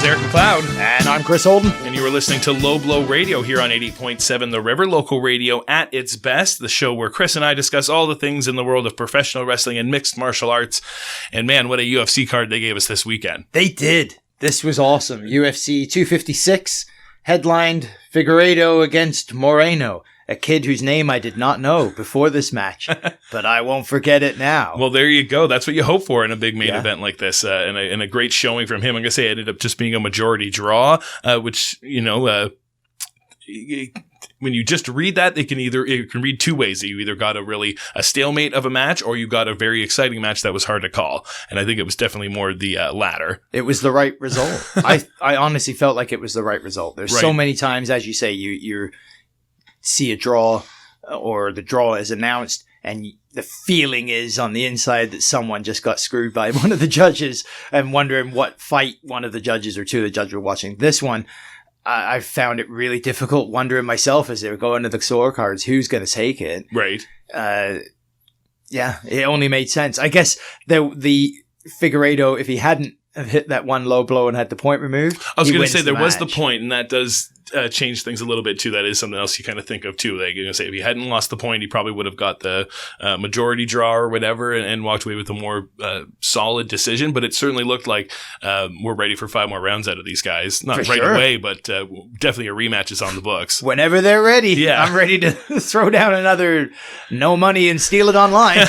is Eric McLeod. And I'm Chris Holden. And you are listening to Low Blow Radio here on 88.7 The River, local radio at its best, the show where Chris and I discuss all the things in the world of professional wrestling and mixed martial arts. And man, what a UFC card they gave us this weekend. They did. This was awesome. UFC 256, headlined Figueiredo against Moreno, a kid whose name I did not know before this match, but I won't forget it now. Well, there you go. That's what you hope for in a big main event like this, and a great showing from him. I'm going to say it ended up just being a majority draw, which, when you just read that, you can read two ways. You either got a stalemate of a match, or you got a very exciting match that was hard to call. And I think it was definitely more the latter. It was the right result. I honestly felt like it was the right result. There's so many times, as you say, you see a draw, or the draw is announced, and the feeling is on the inside that someone just got screwed by one of the judges, and wondering what fight one of the judges or two of the judges were watching. This one, I found it really difficult, wondering myself as they were going to the scorecards, who's going to take it. Right. Yeah, it only made sense. I guess the Figueiredo, if he hadn't have hit that one low blow and had the point removed, I was going to say there was the point, and that does change things a little bit too. That is something else you kind of think of too. Like, say if he hadn't lost the point, he probably would have got the majority draw or whatever, and walked away with a more solid decision. But it certainly looked like we're ready for 5 more rounds out of these guys. Not right away, but definitely a rematch is on the books. Whenever they're ready. Yeah. I'm ready to throw down another no money and steal it online.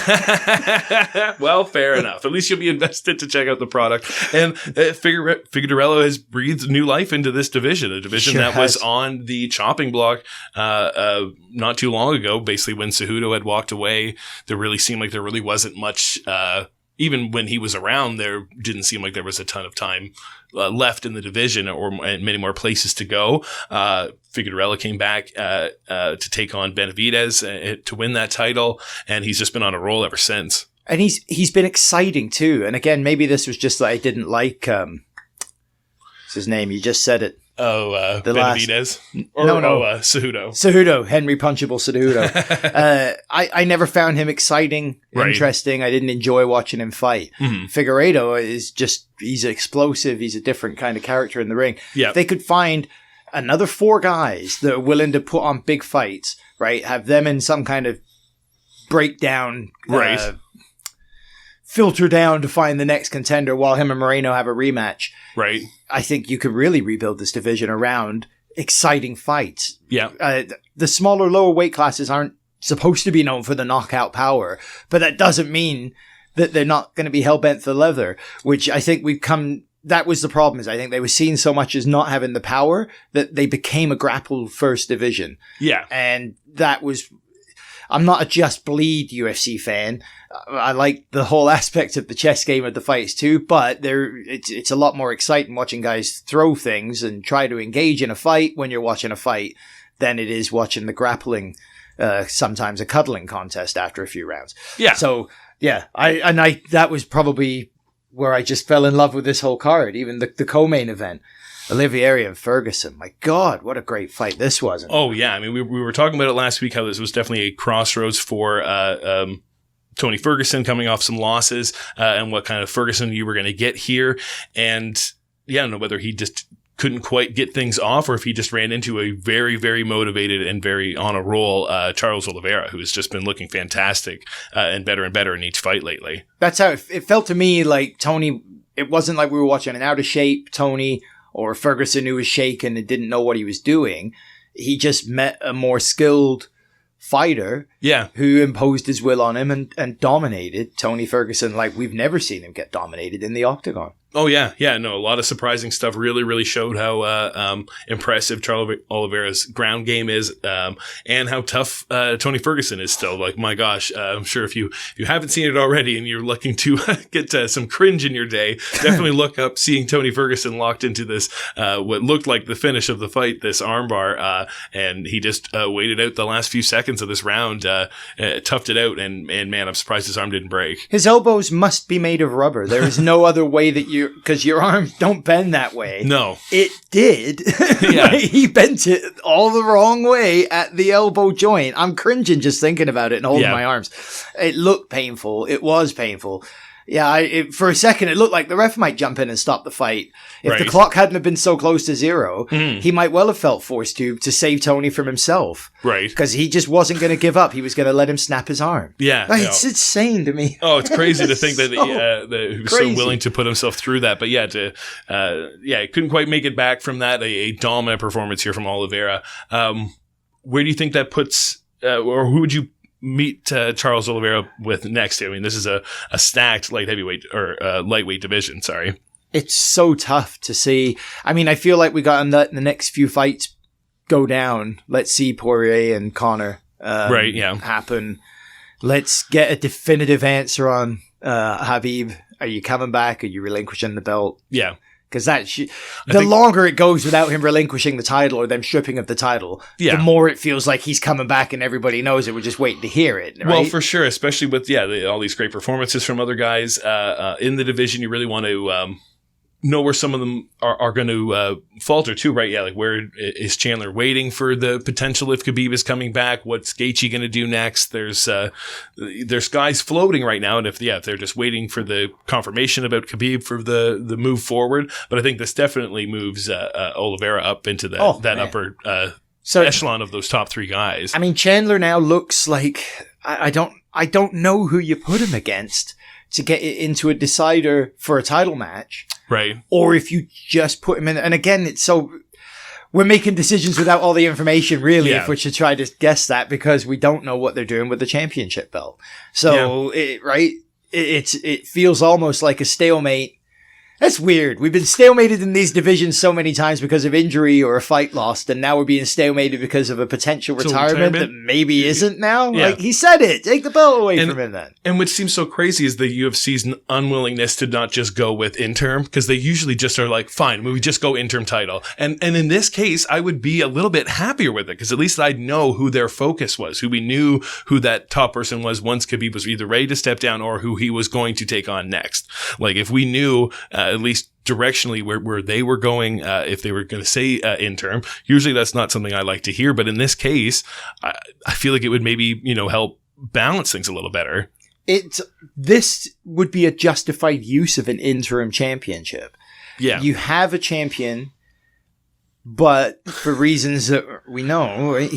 Well, fair enough. At least you'll be invested to check out the product. And Figueiredo has breathed new life into this division, a division that was on the chopping block not too long ago. Basically, when Cejudo had walked away, there really seemed like there really wasn't much. Even when he was around, there didn't seem like there was a ton of time left in the division, or many more places to go. Figueiredo came back to take on Benavidez to win that title, and he's just been on a roll ever since. And he's been exciting too. And again, maybe this was just that I didn't like what's his name? You just said it. Benavidez? No. Cejudo. Cejudo, Henry Punchable Cejudo. I never found him exciting, interesting. I didn't enjoy watching him fight. Mm-hmm. Figueiredo is he's explosive. He's a different kind of character in the ring. Yeah. If they could find another 4 guys that are willing to put on big fights, right? Have them in some kind of breakdown, filter down to find the next contender while him and Moreno have a rematch. Right. I think you could really rebuild this division around exciting fights. Yeah. The smaller, lower weight classes aren't supposed to be known for the knockout power, but that doesn't mean that they're not going to be hell-bent for leather, which I think that was the problem, is I think they were seen so much as not having the power that they became a grapple-first division. Yeah. And that was... I'm not a just bleed UFC fan. I like the whole aspect of the chess game of the fights too, but it's a lot more exciting watching guys throw things and try to engage in a fight when you're watching a fight than it is watching the grappling, sometimes a cuddling contest after a few rounds. Yeah. So yeah, that was probably where I just fell in love with this whole card, even the co-main event. Olivieri and Ferguson. My God, what a great fight this was. Oh, yeah. I mean, we were talking about it last week, how this was definitely a crossroads for Tony Ferguson coming off some losses, and what kind of Ferguson you were going to get here. And yeah, I don't know whether he just couldn't quite get things off, or if he just ran into a very, very motivated and very on a roll Charles Oliveira, who has just been looking fantastic and better in each fight lately. That's how it felt to me. Like Tony, it wasn't like we were watching an out of shape Tony, or Ferguson who was shaken and didn't know what he was doing. He just met a more skilled fighter who imposed his will on him and dominated Tony Ferguson like we've never seen him get dominated in the octagon. Oh, yeah. Yeah, no, a lot of surprising stuff. Really, really showed how impressive Charles Oliveira's ground game is, and how tough Tony Ferguson is still. Like, my gosh, I'm sure if you haven't seen it already and you're looking to get some cringe in your day, definitely look up seeing Tony Ferguson locked into this, what looked like the finish of the fight, this armbar, and he just waited out the last few seconds of this round, toughed it out, and man, I'm surprised his arm didn't break. His elbows must be made of rubber. There is no other way that because your arms don't bend that way. No. It did. Yeah. He bent it all the wrong way at the elbow joint. I'm cringing just thinking about it and holding my arms. It looked painful. It was painful. Yeah, for a second, it looked like the ref might jump in and stop the fight. If the Right. clock hadn't have been so close to 0, he might well have felt forced to save Tony from himself. Right. Because he just wasn't going to give up. He was going to let him snap his arm. Yeah. Like, it's insane to me. Oh, it's crazy to think that, So that he was crazy. so willing to put himself through that. But yeah, he couldn't quite make it back from that. A dominant performance here from Oliveira. Where do you think that puts, or who would you meet Charles Oliveira with next? I mean, this is a stacked light heavyweight or lightweight division. Sorry. It's so tough to see. I mean, I feel like we got to let the next few fights go down. Let's see Poirier and Conor happen. Let's get a definitive answer on Habib. Are you coming back? Are you relinquishing the belt? Yeah. Because longer it goes without him relinquishing the title or them stripping of the title, the more it feels like he's coming back and everybody knows it. We're just waiting to hear it. Right? Well, for sure, especially with all these great performances from other guys in the division. You really want to know where some of them are going to falter too, right? Yeah, like where is Chandler waiting for the potential if Khabib is coming back? What's Gaethje going to do next? There's guys floating right now, and if they're just waiting for the confirmation about Khabib for the move forward. But I think this definitely moves Oliveira up into that upper echelon of those top 3 guys. I mean, Chandler now looks like I don't know who you put him against to get it into a decider for a title match. Right. Or if you just put him in, and again, we're making decisions without all the information, really, if we should try to guess that, because we don't know what they're doing with the championship belt. So, it feels almost like a stalemate. That's weird. We've been stalemated in these divisions so many times because of injury or a fight lost, and now we're being stalemated because of a potential retirement that maybe isn't now. Yeah. Like, he said it. Take the belt away from him then. And what seems so crazy is the UFC's unwillingness to not just go with interim, because they usually just are like, fine, we just go interim title. And in this case, I would be a little bit happier with it, because at least I'd know who their focus was, who we knew who that top person was once Khabib was either ready to step down or who he was going to take on next. Like, if we knew at least directionally where they were going, if they were going to say interim, usually that's not something I like to hear. But in this case, I feel like it would maybe, help balance things a little better. This would be a justified use of an interim championship. Yeah. You have a champion, but for reasons that we know,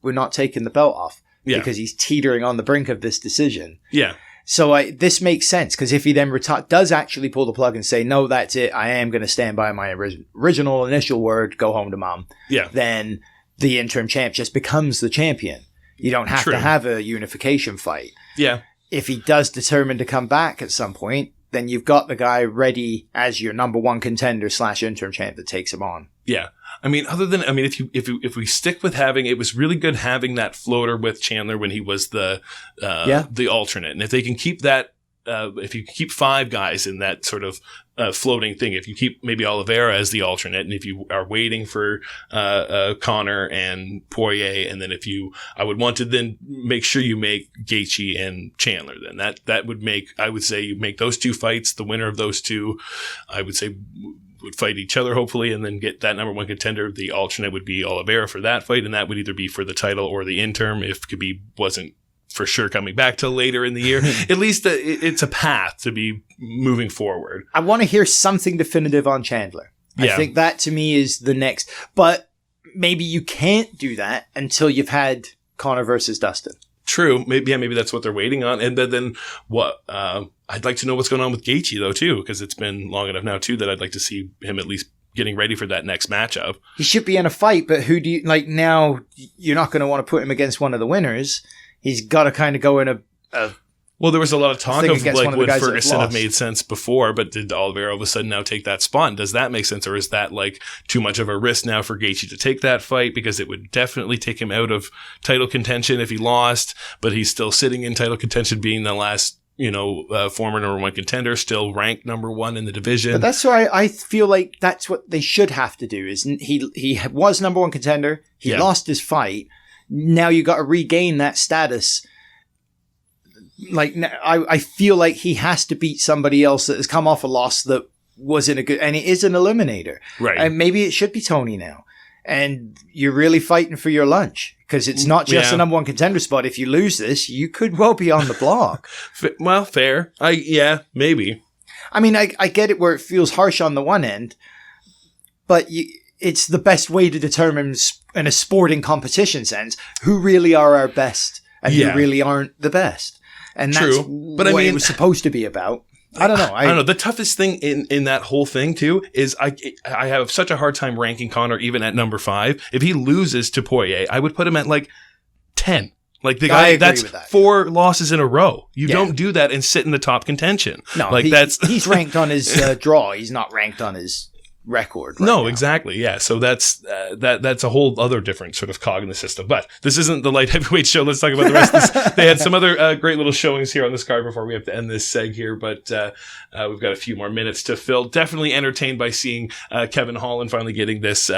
we're not taking the belt off because he's teetering on the brink of this decision. Yeah. So this makes sense, because if he then does actually pull the plug and say, no, that's it, I am going to stand by my original initial word, go home to mom, then the interim champ just becomes the champion. You don't have to have a unification fight. Yeah. If he does determine to come back at some point, then you've got the guy ready as your number 1 contender / interim champ that takes him on. Yeah. I mean, if we stick with it was really good having that floater with Chandler when he was the alternate. And if they can keep that, if you keep 5 guys in that sort of floating thing, if you keep maybe Oliveira as the alternate, and if you are waiting for Conor and Poirier, and then I would want to then make sure you make Gaethje and Chandler. Then that would make, I would say, you make those 2 fights. The winner of those 2, I would say, would fight each other, hopefully, and then get that number 1 contender. The alternate would be Oliveira for that fight, and that would either be for the title or the interim if Khabib wasn't for sure coming back till later in the year. At least it's a path to be moving forward. I want to hear something definitive on Chandler. Yeah. I think that to me is the next. But maybe you can't do that until you've had Conor versus Dustin. True. Maybe that's what they're waiting on. And then what? I'd like to know what's going on with Gaethje, though, too, because it's been long enough now, too, that I'd like to see him at least getting ready for that next matchup. He should be in a fight, but who do you, like, now you're not going to want to put him against one of the winners. He's got to kind of go in a well, there was a lot of talk of, like, would Ferguson have made sense before, but did Oliveira all of a sudden now take that spot? And does that make sense? Or is that, like, too much of a risk now for Gaethje to take that fight? Because it would definitely take him out of title contention if he lost, but he's still sitting in title contention, being the last, former number 1 contender, still ranked number 1 in the division. But that's why I feel like that's what they should have to do. Is he was number 1 contender. He lost his fight. Now you got to regain that status. Like, I feel like he has to beat somebody else that has come off a loss that was in a good, and it is an eliminator. Right. And maybe it should be Tony now. and you're really fighting for your lunch because it's not just a number one contender spot. If you lose this, you could well be on the block. Well, fair. Maybe. I mean, I get it where it feels harsh on the one end, but it's the best way to determine in a sporting competition sense who really are our best and who really aren't the best. And that's what it was supposed to be about. I don't know. I don't know. The toughest thing in that whole thing too is I have such a hard time ranking Connor even at number 5. If he loses to Poirier, I would put him at like 10. Like the guy, that's 4 losses in a row. You don't do that and sit in the top contention. No, like he's ranked on his draw. He's not ranked on his record. No, exactly. Yeah. So that's a whole other different sort of cog in the system. But this isn't the light heavyweight show. Let's talk about the rest of this. They had some other great little showings here on this card before we have to end this seg here. But we've got a few more minutes to fill. Definitely entertained by seeing Kevin Holland finally getting this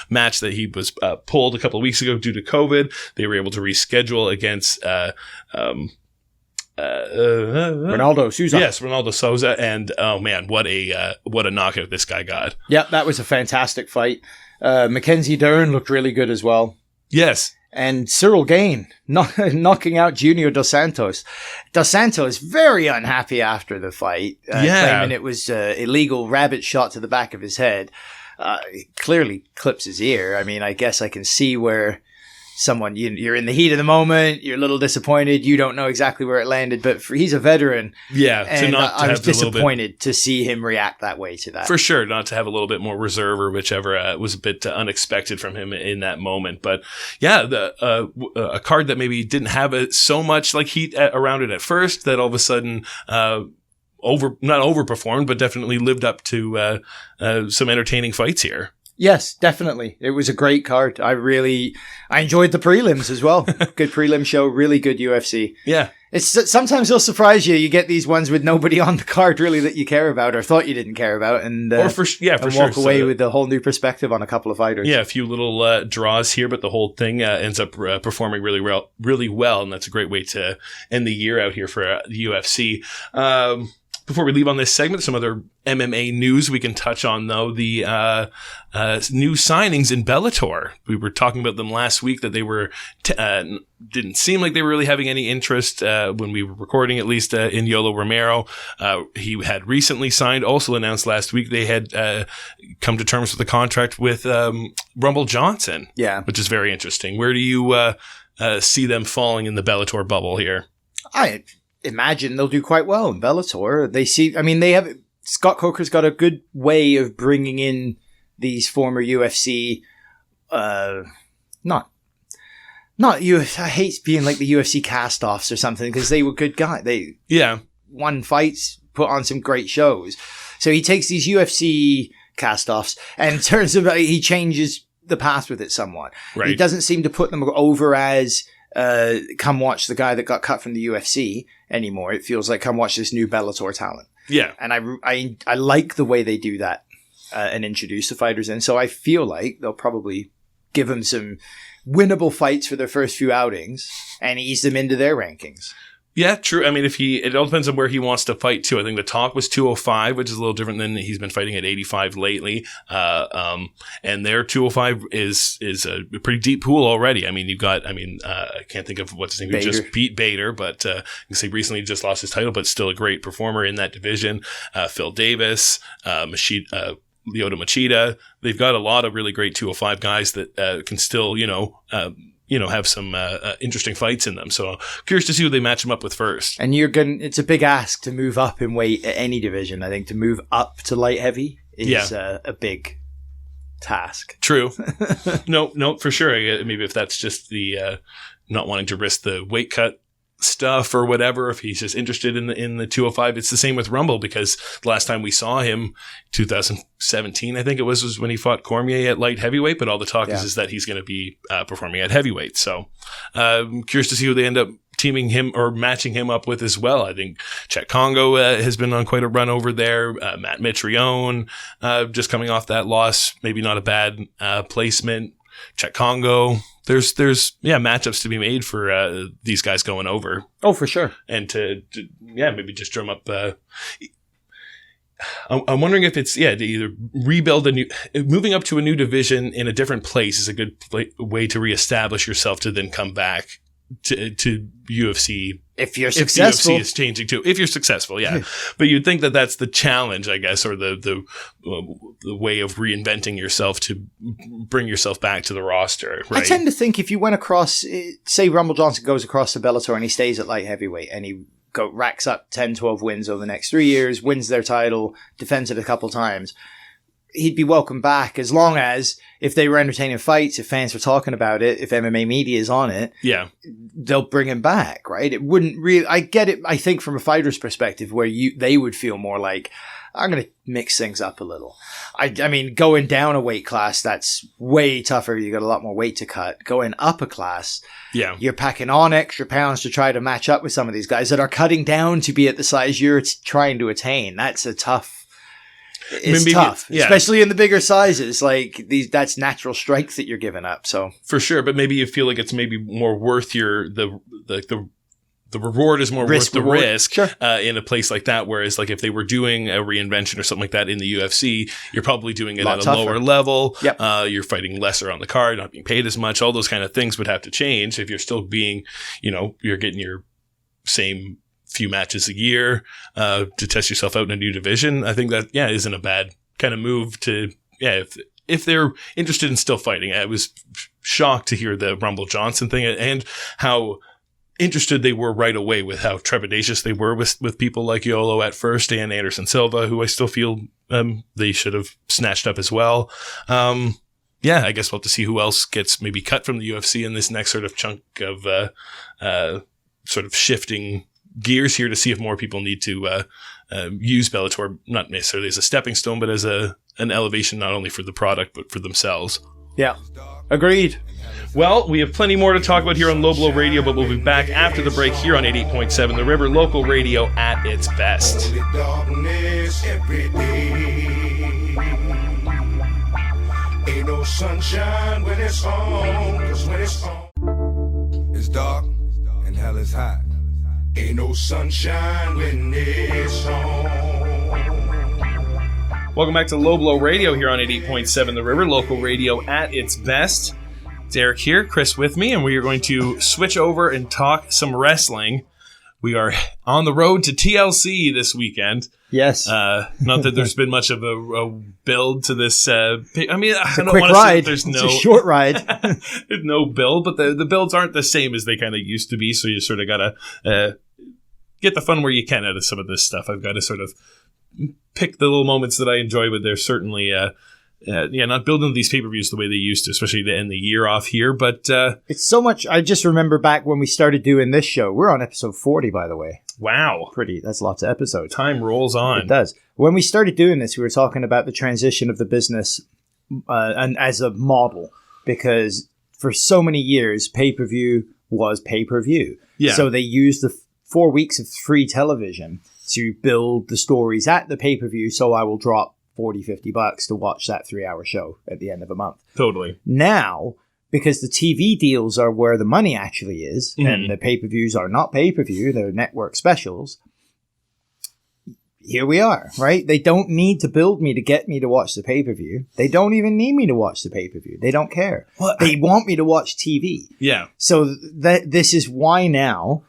match that he was pulled a couple of weeks ago due to COVID. They were able to reschedule against Ronaldo Souza. Yes, Ronaldo Souza, and oh man, what a knockout this guy got. Yeah, that was a fantastic fight. Mackenzie Dern looked really good as well. Yes. And Cyril Gane knocking out Junior Dos Santos. Dos Santos very unhappy after the fight, claiming it was illegal rabbit shot to the back of his head. He clearly clips his ear. I mean, I guess I can see where someone, you're in the heat of the moment, you're a little disappointed, you don't know exactly where it landed, but he's a veteran. Yeah, and I was disappointed to see him react that way to that. For sure, not to have a little bit more reserve or whichever was a bit unexpected from him in that moment. But yeah, a card that maybe didn't have so much like heat around it at first, that all of a sudden not overperformed, but definitely lived up to some entertaining fights here. Yes, definitely. It was a great card. I enjoyed the prelims as well. Good prelim show, really good UFC. Yeah. It's sometimes they'll surprise you. You get these ones with nobody on the card really that you care about or thought you didn't care about, and walk away with a whole new perspective on a couple of fighters. Yeah, a few little draws here, but the whole thing ends up performing really well, and that's a great way to end the year out here for the UFC. Before we leave on this segment, some other MMA news we can touch on, though. The new signings in Bellator. We were talking about them last week, that they were didn't seem like they were really having any interest when we were recording, at least in Yoel Romero. He had recently signed, also announced last week they had come to terms with the contract with Rumble Johnson. Yeah. Which is very interesting. Where do you see them falling in the Bellator bubble here? I imagine they'll do quite well in Bellator. Scott Coker's got a good way of bringing in these former UFC, I hate being like the UFC cast-offs or something, because they were good guys. They won fights, put on some great shows. So he takes these UFC cast-offs and he changes the path with it somewhat. Right. He doesn't seem to put them over as come watch the guy that got cut from the UFC anymore. It feels like come watch this new Bellator talent. Yeah. And I like the way they do that and introduce the fighters in. So I feel like they'll probably give them some winnable fights for their first few outings and ease them into their rankings. Yeah, true. I mean, it all depends on where he wants to fight too. I think the talk was 205, which is a little different than he's been fighting at 85 lately. And their 205 is a pretty deep pool already. I mean, I can't think of what's his name, who just beat Bader, but you can say recently just lost his title, but still a great performer in that division. Phil Davis, Lyoto Machida. They've got a lot of really great 205 guys that can still, have some interesting fights in them. So curious to see who they match them up with first. And it's a big ask to move up in weight at any division. I think to move up to light heavy is a big task. True. No, for sure. Maybe if that's just the not wanting to risk the weight cut stuff or whatever, if he's just interested in the 205. It's the same with Rumble, because the last time we saw him, 2017 I think it was when he fought Cormier at light heavyweight, but all the talk is that he's going to be performing at heavyweight. So I'm curious to see who they end up teaming him or matching him up with as well. I think Chet Congo has been on quite a run over there. Matt Mitrione just coming off that loss, maybe not a bad placement. Chet Congo. There's matchups to be made for these guys going over. Oh, for sure. And to maybe just drum up. I'm wondering if it's, to either rebuild moving up to a new division in a different place is a good way to reestablish yourself to then come back to UFC. If you're successful. If the UFC is changing too. If you're successful, yeah. But you'd think that that's the challenge, I guess, or the way of reinventing yourself to bring yourself back to the roster, right? I tend to think if you went across, say Rumble Johnson goes across to Bellator and he stays at light heavyweight and he racks up 10, 12 wins over the next 3 years, wins their title, defends it a couple times, he'd be welcome back as long as if they were entertaining fights, if fans were talking about it, if MMA media is on it, they'll bring him back, right? It wouldn't really, I get it, I think from a fighter's perspective where they would feel more like, I'm going to mix things up a little. I mean, going down a weight class, that's way tougher. You got a lot more weight to cut. Going up a class, you're packing on extra pounds to try to match up with some of these guys that are cutting down to be at the size you're trying to attain. That's a tough. It's tough, especially in the bigger sizes. Like that's natural strength that you're giving up. So for sure, but maybe you feel like it's maybe more worth the reward is more worth the risk in a place like that. Whereas, like if they were doing a reinvention or something like that in the UFC, you're probably doing it at a lower level. You're fighting lesser on the card, not being paid as much. All those kind of things would have to change if you're still being, you're getting your same few matches a year to test yourself out in a new division. I think that isn't a bad kind of move to if they're interested in still fighting. I was shocked to hear the Rumble Johnson thing and how interested they were right away with how trepidatious they were with people like Yolo at first and Anderson Silva, who I still feel they should have snatched up as well. I guess we'll have to see who else gets maybe cut from the UFC in this next sort of chunk of sort of shifting gears here to see if more people need to use Bellator, not necessarily as a stepping stone, but as an elevation not only for the product, but for themselves. Yeah, agreed. Well, we have plenty more to talk about here on Low Blow Radio, but we'll be back after the break here on 88.7 The River, local radio at its best. Ain't no sunshine when it's on, 'cause when it's on, it's dark and hell is hot. Ain't no sunshine when it's on. Welcome back to Low Blow Radio here on 88.7 The River, local radio at its best. It's Eric here, Chris with me, and we are going to switch over and talk some wrestling. We are on the road to TLC this weekend. Yes. Not that there's been much of a build to this. I mean, I don't want to say there's no. It's a short ride. There's no build, but the builds aren't the same as they kind of used to be. So you sort of got to get the fun where you can out of some of this stuff. I've got to sort of pick the little moments that I enjoy, but there's certainly not building these pay-per-views the way they used to, especially to end the year off here. But it's so much. I just remember back when we started doing this show. We're on episode 40, by the way. Wow. That's lots of episodes. Time rolls on. It does. When we started doing this, we were talking about the transition of the business and as a model, because for so many years, pay-per-view was pay-per-view. Yeah. So they used the 4 weeks of free television to build the stories at the pay-per-view, so I will drop $40, $50 to watch that 3-hour show at the end of a month. Totally. Now, because the TV deals are where the money actually is, and the pay-per-views are not pay-per-view, they're network specials, here we are, right? They don't need to build me to get me to watch the pay-per-view. They don't even need me to watch the pay-per-view. They don't care. Well, they want me to watch TV. Yeah. So this is why now...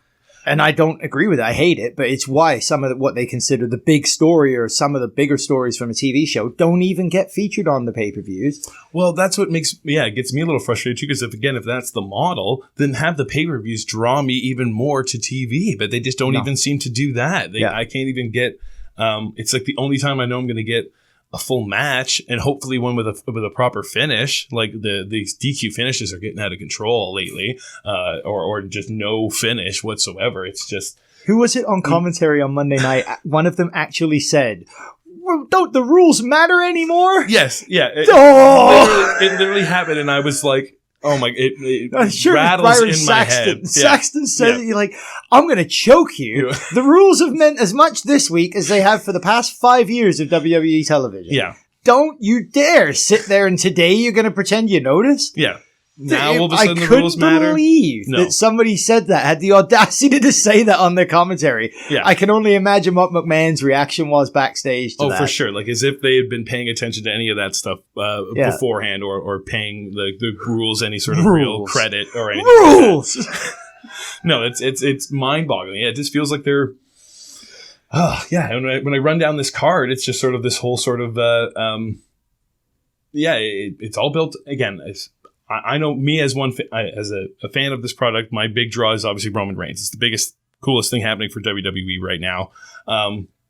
And I don't agree with it. I hate it, but it's why some of what they consider the big story or some of the bigger stories from a TV show don't even get featured on the pay-per-views. Well, that's what it gets me a little frustrated too, because if that's the model, then have the pay-per-views draw me even more to TV, but they just don't even seem to do that. I can't even get, it's like the only time I know I'm going to get a full match, and hopefully one with a proper finish. Like these DQ finishes are getting out of control lately, or just no finish whatsoever. It's just, who was it on commentary on Monday night? One of them actually said, well, "Don't the rules matter anymore?" Yes, yeah. It literally happened, and I was like, oh my! It rattles in my head. Saxton said, "You're like, I'm going to choke you." Yeah. The rules have meant as much this week as they have for the past 5 years of WWE television. Yeah. Don't you dare sit there and today you're going to pretend you noticed. Yeah. now all of a sudden the rules matter. I couldn't believe that somebody said that, had the audacity to say that on their commentary. Yeah. I can only imagine what McMahon's reaction was backstage to that. For sure. Like, as if they had been paying attention to any of that stuff beforehand, or paying the rules any sort of real credit or anything. Rules! Like that. No, it's mind-boggling. Yeah, it just feels like they're... Oh, yeah. And when I run down this card, it's just sort of this whole sort of... it's all built... Again, I know me as a fan of this product, my big draw is obviously Roman Reigns. It's the biggest, coolest thing happening for WWE right now.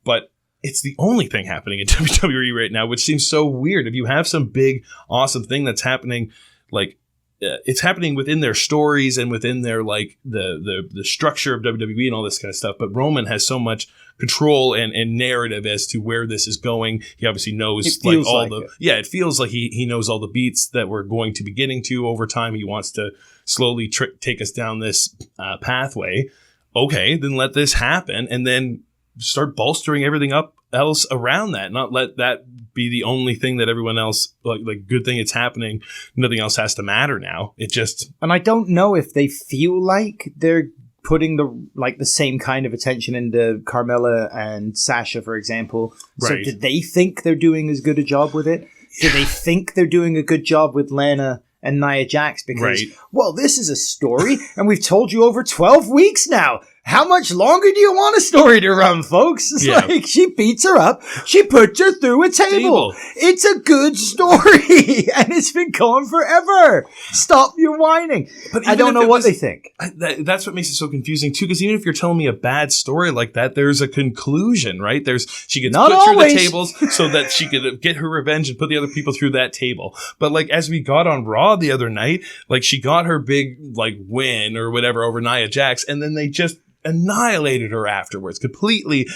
But it's the only thing happening in WWE right now, which seems so weird. If you have some big, awesome thing that's happening, like it's happening within their stories and within their like the structure of WWE and all this kind of stuff. But Roman has so much control and narrative as to where this is going. He obviously knows it feels like he knows all the beats that we're going to be getting to over time. He wants to slowly take us down this pathway. Okay, then let this happen and then start bolstering everything else around that. Not let that be the only thing that everyone else like good thing it's happening. Nothing else has to matter now. It just... And I don't know if they feel like they're putting the same kind of attention into Carmella and Sasha, for example. Right. So do they think they're doing as good a job with it? Do they think they're doing a good job with Lana and Nia Jax? Because, well, this is a story, and we've told you over 12 weeks now. How much longer do you want a story to run, folks? It's like, she beats her up. She puts her through a table. It's a good story, and it's been going forever. Stop your whining. But I don't know what they think. That's what makes it so confusing, too, because even if you're telling me a bad story like that, there's a conclusion, right? She gets put through the tables so that she could get her revenge and put the other people through that table. But, like, as we got on Raw the other night, like, she got her big, like, win or whatever over Nia Jax, and then they just annihilated her afterwards, completely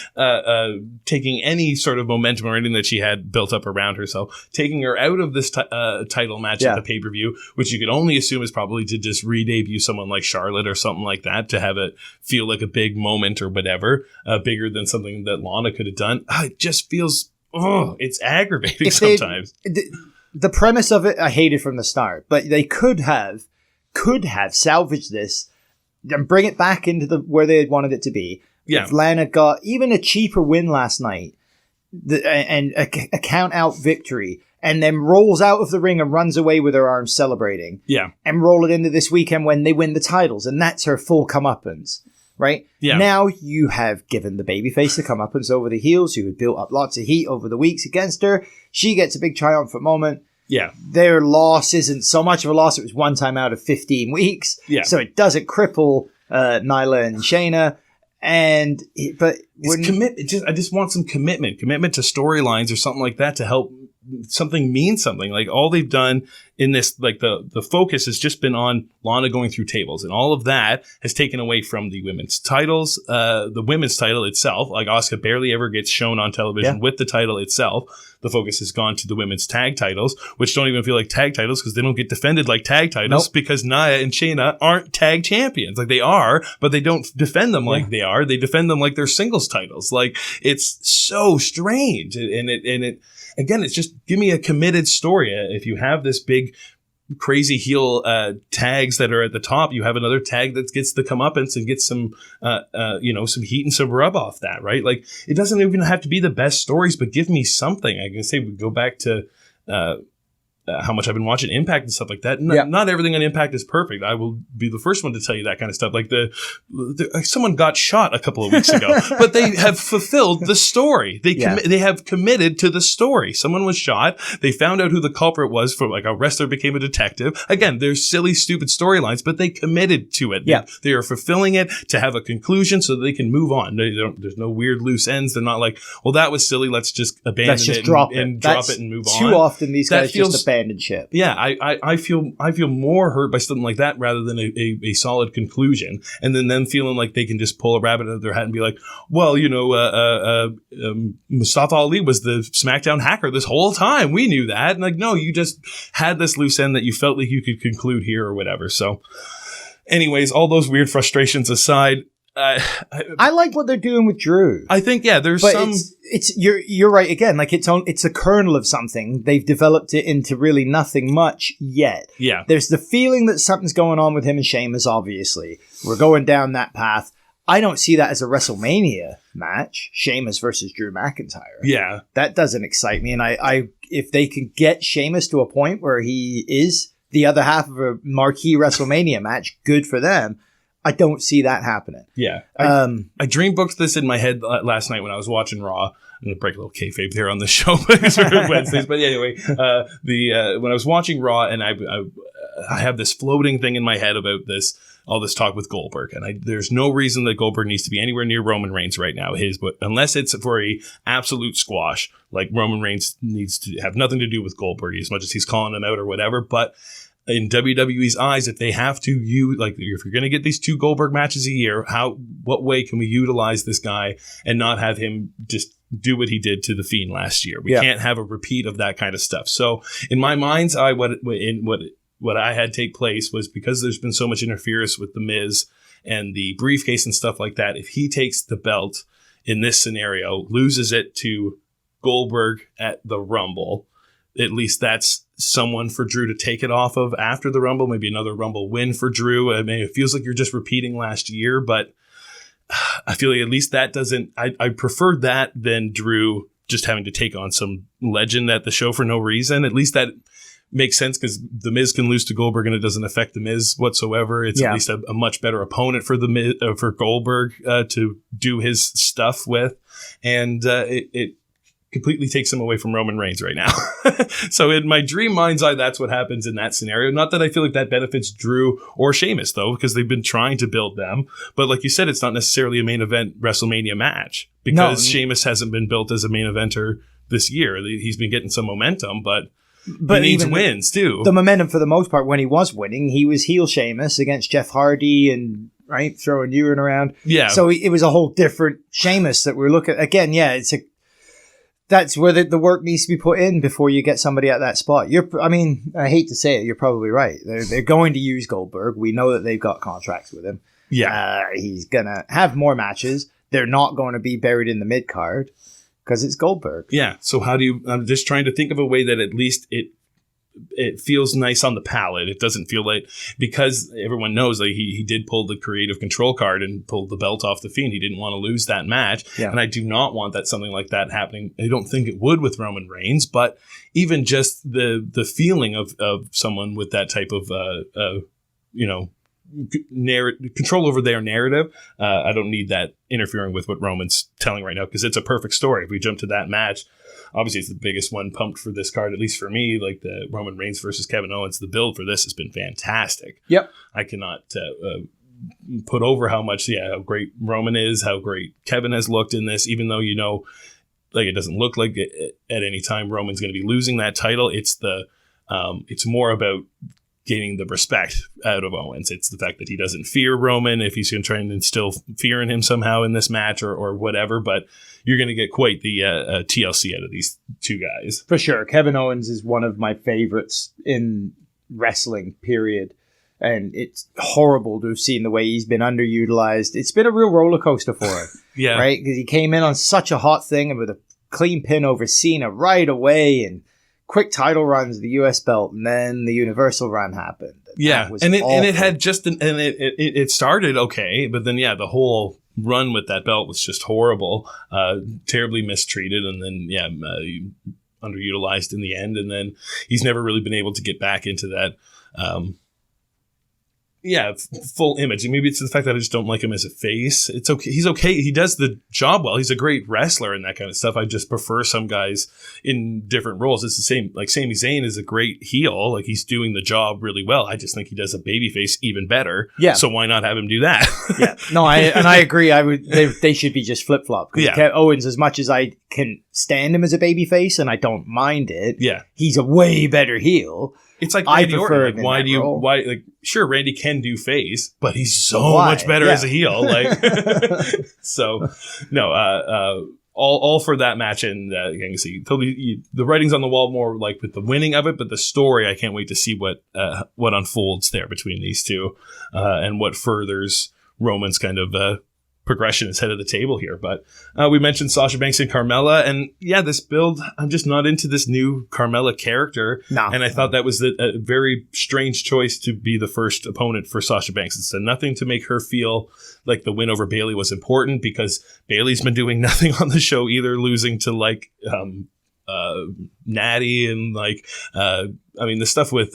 taking any sort of momentum or anything that she had built up around herself, taking her out of this title match at the pay-per-view, which you could only assume is probably to just re-debut someone like Charlotte or something like that, to have it feel like a big moment or whatever, bigger than something that Lana could have done. It just feels, it's aggravating sometimes. The premise of it, I hated from the start, but they could have salvaged this and bring it back into where they had wanted it to be. Yeah. If Lana got even a cheaper win last night and a count out victory, and then rolls out of the ring and runs away with her arms celebrating. Yeah. And roll it into this weekend when they win the titles, and that's her full comeuppance. Right? Yeah. Now you have given the babyface the comeuppance over the heels, who had built up lots of heat over the weeks against her. She gets a big triumphant moment. Yeah. Their loss isn't so much of a loss. It was one time out of 15 weeks. Yeah. So it doesn't cripple Nyla and Shayna. But I just want some commitment to storylines or something like that to help something mean something. Like, all they've done in this, like the focus has just been on Lana going through tables, and all of that has taken away from the women's titles. The women's title itself, like, Asuka barely ever gets shown on television with the title itself. The focus has gone to the women's tag titles, which don't even feel like tag titles because they don't get defended like tag titles because Nia and Shayna aren't tag champions. Like, they are, but they don't defend them like they are. They defend them like they're singles titles. Like, it's so strange. And it again, it's just, give me a committed story. If you have this big, crazy heel tags that are at the top, you have another tag that gets the comeuppance and gets some some heat and some rub off that, right? Like, it doesn't even have to be the best stories, but give me something. I can say we go back to how much I've been watching Impact and stuff like that. Not everything on Impact is perfect. I will be the first one to tell you that kind of stuff. Like, someone got shot a couple of weeks ago, but they have fulfilled the story. They have committed to the story. Someone was shot. They found out who the culprit was. For, like, a wrestler became a detective. Again, they're silly, stupid storylines, but they committed to it. They are fulfilling it to have a conclusion so that they can move on. There's no weird loose ends. They're not like, well, that was silly. Let's just abandon it and drop it and move on. Too often these guys just abandon ship. Yeah, I feel more hurt by something like that rather than a solid conclusion, and then them feeling like they can just pull a rabbit out of their hat and be like, well, Mustafa Ali was the SmackDown hacker this whole time. We knew that. And, like, no, you just had this loose end that you felt like you could conclude here or whatever. So, anyways, all those weird frustrations aside, I like what they're doing with Drew. I think, there's but some... You're right again. Like it's a kernel of something. They've developed it into really nothing much yet. Yeah. There's the feeling that something's going on with him and Sheamus, obviously. We're going down that path. I don't see that as a WrestleMania match, Sheamus versus Drew McIntyre. Yeah. That doesn't excite me. And I if they can get Sheamus to a point where he is the other half of a marquee WrestleMania match, good for them. I don't see that happening. Yeah. I dream booked this in my head last night when I was watching Raw. I'm going to break a little kayfabe here on the show Wednesdays. But anyway, when I was watching Raw, and I have this floating thing in my head about all this talk with Goldberg. And there's no reason that Goldberg needs to be anywhere near Roman Reigns right now. Unless it's for a absolute squash, like Roman Reigns needs to have nothing to do with Goldberg as much as he's calling him out or whatever. But in WWE's eyes, if they have to if you're going to get these 2 Goldberg matches a year, what way can we utilize this guy and not have him just do what he did to the Fiend last year? We can't have a repeat of that kind of stuff. So in my mind's eye, what I had take place was, because there's been so much interference with the Miz and the briefcase and stuff like that, if he takes the belt in this scenario, loses it to Goldberg at the Rumble, at least that's someone for Drew to take it off of after the Rumble, maybe another Rumble win for Drew. I mean, it feels like you're just repeating last year, but I feel like at least that doesn't, I prefer that than Drew just having to take on some legend at the show for no reason. At least that makes sense, because the Miz can lose to Goldberg and it doesn't affect the Miz whatsoever. It's at least a much better opponent for the Miz, for Goldberg to do his stuff with. And it completely takes him away from Roman Reigns right now. So in my dream mind's eye, that's what happens in that scenario. Not that I feel like that benefits Drew or Sheamus, though, because they've been trying to build them. But like you said, it's not necessarily a main event WrestleMania match, because Sheamus hasn't been built as a main eventer this year. He's been getting some momentum, but he needs wins too. The momentum, for the most part, when he was winning, he was heel Sheamus against Jeff Hardy and throwing urine around. Yeah. So it was a whole different Sheamus that we're looking at. Again, that's where the work needs to be put in before you get somebody at that spot. I hate to say it, you're probably right. They're going to use Goldberg. We know that they've got contracts with him. Yeah. He's going to have more matches. They're not going to be buried in the mid-card because it's Goldberg. Yeah. So I'm just trying to think of a way that at least it feels nice on the palate. It doesn't feel like, because everyone knows that he did pull the creative control card and pulled the belt off the Fiend. He didn't want to lose that match. Yeah. And I do not want something like that happening. I don't think it would with Roman Reigns, but even just the feeling of someone with that type of, control over their narrative. I don't need that interfering with what Roman's telling right now, because it's a perfect story. If we jump to that match, obviously it's the biggest one pumped for this card, at least for me. Like the Roman Reigns versus Kevin Owens, the build for this has been fantastic. Yep. I cannot put over how great Roman is, how great Kevin has looked in this, even though, it doesn't look like at any time Roman's going to be losing that title. It's more about gaining the respect out of Owens. It's the fact that he doesn't fear Roman, if he's going to try and instill fear in him somehow in this match or whatever, but you're going to get quite the TLC out of these two guys. For sure. Kevin Owens is one of my favorites in wrestling, period. And it's horrible to have seen the way he's been underutilized. It's been a real roller coaster for him. Yeah. Right? Because he came in on such a hot thing and with a clean pin over Cena right away, and quick title runs, the US belt, and then the Universal run happened. Yeah, and it had it started okay, but then the whole run with that belt was just horrible, terribly mistreated, and then underutilized in the end, and then he's never really been able to get back into that. Full image. And maybe it's the fact that I just don't like him as a face. It's okay. He's okay. He does the job well. He's a great wrestler and that kind of stuff. I just prefer some guys in different roles. It's the same. Like Sami Zayn is a great heel. Like he's doing the job really well. I just think he does a babyface even better. Yeah. So why not have him do that? Yeah. No, I agree. They should be just flip flop. Yeah. Owens, as much as I can stand him as a babyface and I don't mind it. Yeah. He's a way better heel. It's like Randy Orton. Like, sure, Randy can do face, but he's so much better as a heel. Like, so no, all for that match. And you can see totally the writing's on the wall more like with the winning of it, but the story, I can't wait to see what unfolds there between these two, and what furthers Roman's kind of progression is head of the table here. But we mentioned Sasha Banks and Carmella, and yeah, this build, I'm just not into this new Carmella character. No. And I thought that was a very strange choice to be the first opponent for Sasha Banks. It's done nothing to make her feel like the win over Bayley was important, because Bayley's been doing nothing on the show either, losing to like Natty and like the stuff with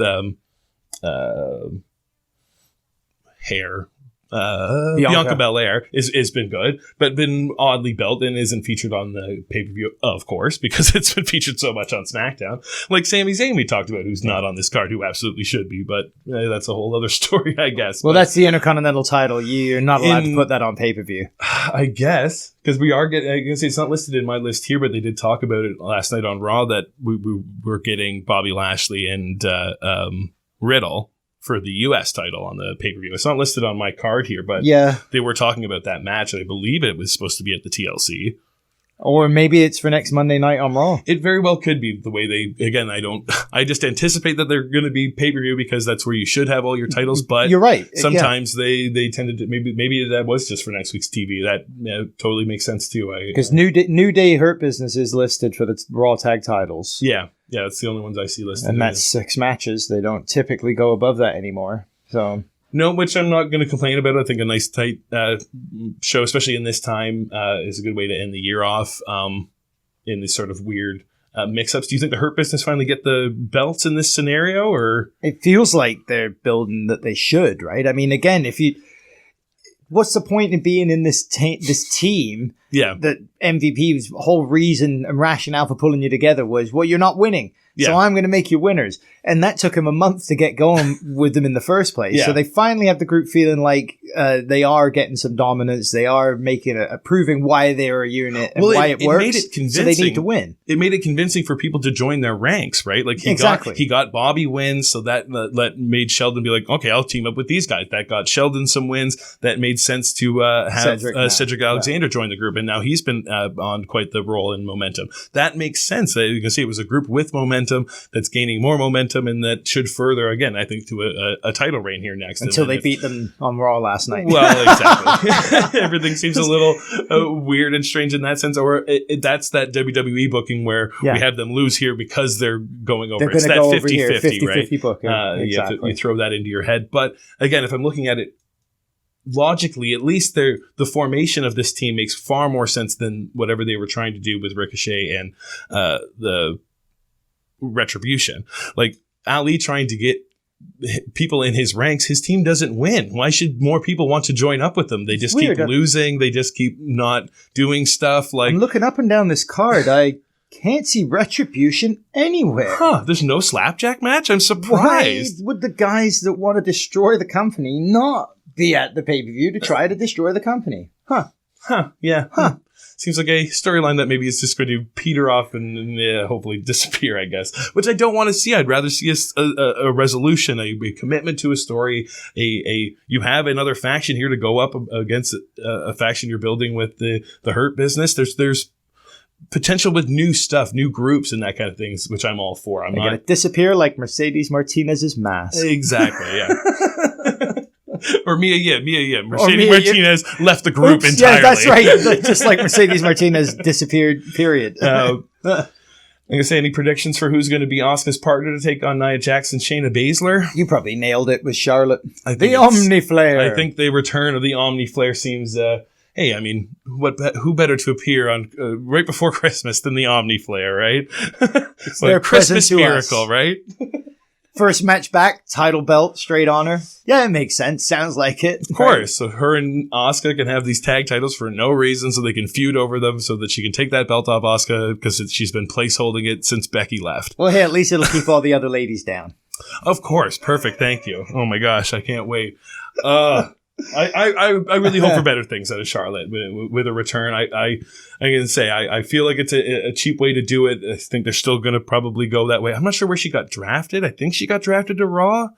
hair. Bianca Belair has been good, but been oddly built and isn't featured on the pay-per-view, of course, because it's been featured so much on SmackDown. Like Sami Zayn we talked about, who's not on this card, who absolutely should be, but that's a whole other story, I guess. Well, that's the Intercontinental title. You're not allowed to put that on pay-per-view. I guess, because we are getting, I can say it's not listed in my list here, but they did talk about it last night on Raw that we were getting Bobby Lashley and Riddle for the U.S. title on the pay-per-view. It's not listed on my card here, but they were talking about that match, and I believe it was supposed to be at the TLC. Or maybe it's for next Monday night on Raw. It very well could be the way they, again, I just anticipate that they're going to be pay-per-view because that's where you should have all your titles, but you're right. Sometimes they tended to, maybe that was just for next week's TV. That totally makes sense too. Because New Day Hurt Business is listed for the Raw tag titles. Yeah, that's the only ones I see listed. And that's 6 matches. They don't typically go above that anymore. So no, which I'm not going to complain about. I think a nice tight show, especially in this time, is a good way to end the year off in this sort of weird mix-ups. Do you think the Hurt Business finally get the belts in this scenario, or it feels like they're building that they should, right? I mean, again, what's the point in being in this team? Yeah, that MVP's whole reason and rationale for pulling you together was, well, you're not winning. Yeah. So I'm going to make you winners. And that took him a month to get going with them in the first place. Yeah. So they finally have the group feeling like they are getting some dominance. They are making proving why they're a unit and why it works. Made it convincing. So they need to win. It made it convincing for people to join their ranks, right? Like he got Bobby wins, so that made Sheldon be like, okay, I'll team up with these guys. That got Sheldon some wins. That made sense to have Cedric Alexander join the group, and now he's been on quite the role in momentum. That makes sense. You can see it was a group with momentum that's gaining more momentum, and that should further, again, I think, to a title reign here next. Until they beat them on Raw last night. Well, exactly. Everything seems a little weird and strange in that sense, or that's that WWE booking where we have them lose here because they're going over. It's that 50-50, right? 50-50 booking. Exactly. You throw that into your head. But again, if I'm looking at it logically, at least the formation of this team makes far more sense than whatever they were trying to do with Ricochet and the Retribution. Like Ali trying to get people in his ranks, his team doesn't win. Why should more people want to join up with them? They just keep losing. They just keep not doing stuff. Like, I'm looking up and down this card. I can't see Retribution anywhere. There's no slapjack match? I'm surprised. Why would the guys that want to destroy the company not be at the pay-per-view to try to destroy the company? Yeah. Seems like a storyline that maybe is just going to peter off and hopefully disappear, I guess. Which I don't want to see. I'd rather see a resolution, a commitment to a story. You have another faction here to go up against a faction you're building with the Hurt Business. There's potential with new stuff, new groups, and that kind of things, which I'm all for. I'm not going to disappear like Mercedes Martinez's mask. Exactly. Yeah. Or Mia. Mercedes Martinez left the group entirely. Yeah, that's right. Just like Mercedes Martinez disappeared, period. I'm going to say, any predictions for who's going to be Asuka's partner to take on Nia Jax and Shayna Baszler? You probably nailed it with Charlotte. The Omni Flare. I think the return of the Omni Flare seems... hey, I mean, who better to appear on right before Christmas than the Omni Flare, right? It's their Christmas miracle, right? First match back, title belt, straight on her. Yeah, it makes sense. Sounds like it. Of course. Right? So her and Asuka can have these tag titles for no reason, so they can feud over them, so that she can take that belt off Asuka because she's been placeholding it since Becky left. Well, hey, at least it'll keep all the other ladies down. Of course. Perfect. Thank you. Oh my gosh, I can't wait. I really hope for better things out of Charlotte with a return. I can say I feel like it's a cheap way to do it. I think they're still going to probably go that way. I'm not sure where she got drafted. I think she got drafted to Raw.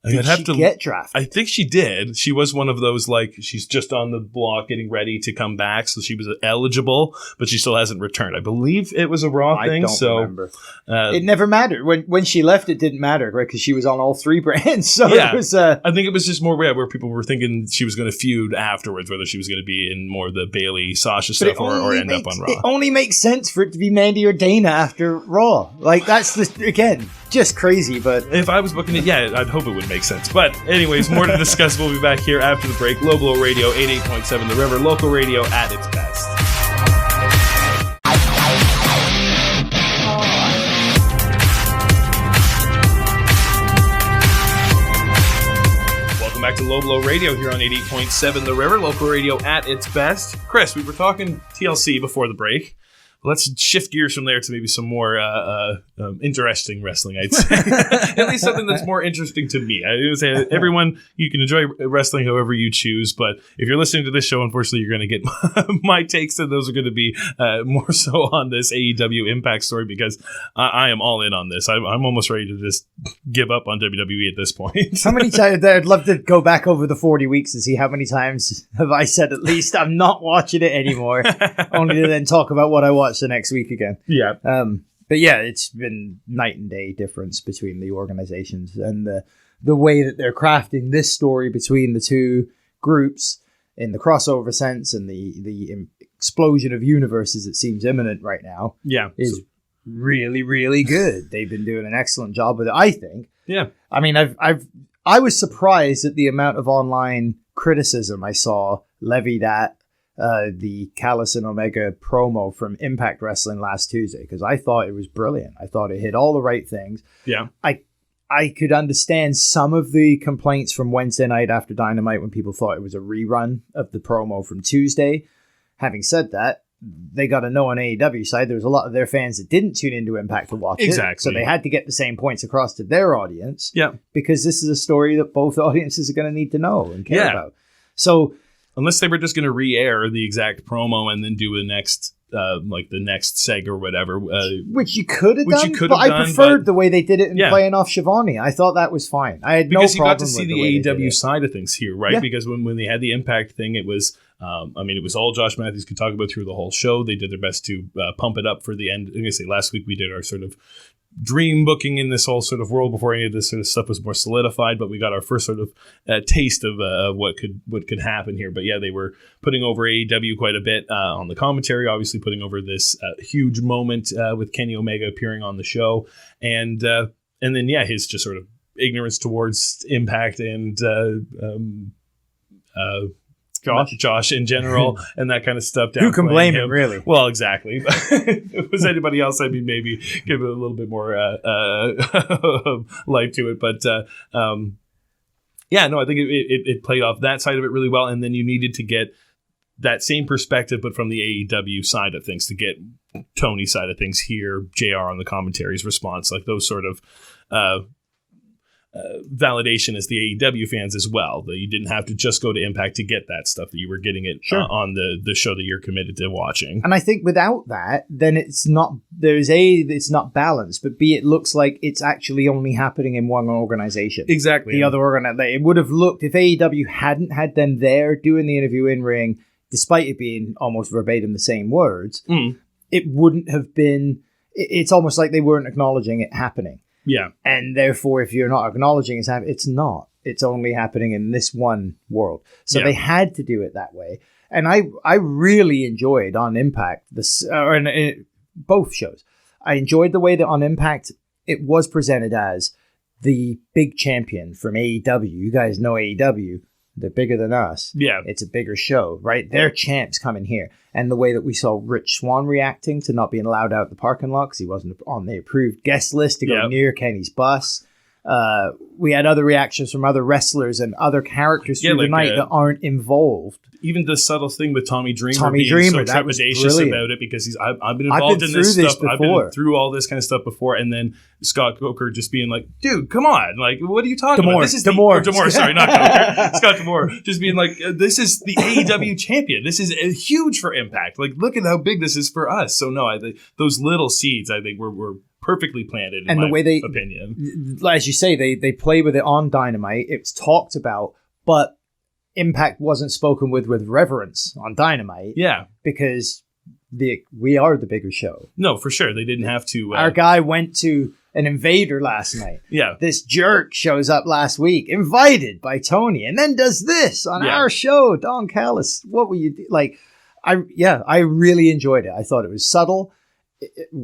Did she get drafted? I think she did. She was one of those, like, she's just on the block getting ready to come back, so she was eligible, but she still hasn't returned. I believe it was a Raw thing. I don't remember. It never mattered. When she left, it didn't matter, right? Because she was on all three brands. So yeah, it was, I think it was just more where people were thinking she was going to feud afterwards, whether she was going to be in more of the Bailey-Sasha stuff or end up on Raw. It only makes sense for it to be Mandy or Dana after Raw. Like, that's, again, just crazy, but... If I was booking it, yeah, I'd hope it would make sense. But anyways, more to discuss. We'll be back here after the break. Low Blow Radio, 88.7 The River, local radio at its best. Welcome back to Low Blow Radio here on 88.7 The River, local radio at its best. Chris, we were talking TLC before the break. Let's shift gears from there to maybe some more interesting wrestling, I'd say. At least something that's more interesting to me. I would say everyone, you can enjoy wrestling however you choose, but if you're listening to this show, unfortunately, you're going to get my takes, and those are going to be more so on this AEW Impact story, because I am all in on this. I'm almost ready to just give up on WWE at this point. How many times? I'd love to go back over the 40 weeks and see how many times have I said at least I'm not watching it anymore, only to then talk about what I watched the next week again. Yeah. But yeah, it's been night and day difference between the organizations and the way that they're crafting this story between the two groups in the crossover sense, and the explosion of universes that seems imminent right now. Yeah. Is really, really good. They've been doing an excellent job with it, I think. Yeah. I mean, I was surprised at the amount of online criticism I saw levied at the Callis and Omega promo from Impact Wrestling last Tuesday, because I thought it was brilliant. I thought it hit all the right things. Yeah. I could understand some of the complaints from Wednesday night after Dynamite when people thought it was a rerun of the promo from Tuesday. Having said that, they got to know on AEW side, there was a lot of their fans that didn't tune into Impact to watch it. So they had to get the same points across to their audience. Yeah. Because this is a story that both audiences are going to need to know and care about. So... unless they were just going to re-air the exact promo and then do the next seg or whatever. Which you could have done, but I preferred the way they did it in playing off Shivani. I thought that was fine. I had no problem with because you got to see the AEW side of things here, right? Yeah. Because when they had the Impact thing, it was... it was all Josh Matthews could talk about through the whole show. They did their best to pump it up for the end. I'm going to say last week we did our sort of dream booking in this whole sort of world before any of this sort of stuff was more solidified, but we got our first sort of taste of what could happen here. But yeah, they were putting over AEW quite a bit on the commentary, obviously putting over this huge moment with Kenny Omega appearing on the show, and then his just sort of ignorance towards Impact and Josh in general and that kind of stuff. Who can blame him, really? Well, exactly. If it was anybody else, I'd maybe give it a little bit more life to it. But I think it played off that side of it really well. And then you needed to get that same perspective, but from the AEW side of things, to get Tony's side of things here, JR on the commentary's response, like those sort of validation as the AEW fans as well, that you didn't have to just go to Impact to get that stuff, that you were getting it on the show that you're committed to watching. And I think without that, then it's not not balanced, but B, it looks like it's actually only happening in one organization. Exactly. The other organization, it would have looked, if AEW hadn't had them there doing the interview in ring, despite it being almost verbatim the same words, it wouldn't have been, it's almost like they weren't acknowledging it happening. Yeah. And therefore, if you're not acknowledging it's happening, it's not. It's only happening in this one world. So they had to do it that way. And I really enjoyed on Impact, both shows. I enjoyed the way that on Impact, it was presented as the big champion from AEW. You guys know AEW. They're bigger than us. Yeah. It's a bigger show, right? They're champs coming here. And the way that we saw Rich Swann reacting to not being allowed out the parking lot because he wasn't on the approved guest list to go near Kenny's bus. We had other reactions from other wrestlers and other characters through the night that aren't involved. Even the subtle thing with Tommy Dreamer being so trepidatious about it, because I've been involved in this stuff. I've been through all this kind of stuff before. And then Scott Coker just being like, dude, come on. Like, what are you talking about? This is D'Amore, sorry, not Coker. Scott D'Amore just being like, this is the AEW champion. This is huge for Impact. Like, look at how big this is for us. So no, those little seeds, I think, were perfectly planted, and the way they, opinion. As you say, they play with it on Dynamite. It's talked about, but Impact wasn't spoken with reverence on Dynamite. Yeah. Because we are the bigger show. No, for sure. They didn't have to. Our guy went to an Invader last night. Yeah. This jerk shows up last week, invited by Tony, and then does this on our show. Don Callis, what were you like? I really enjoyed it. I thought it was subtle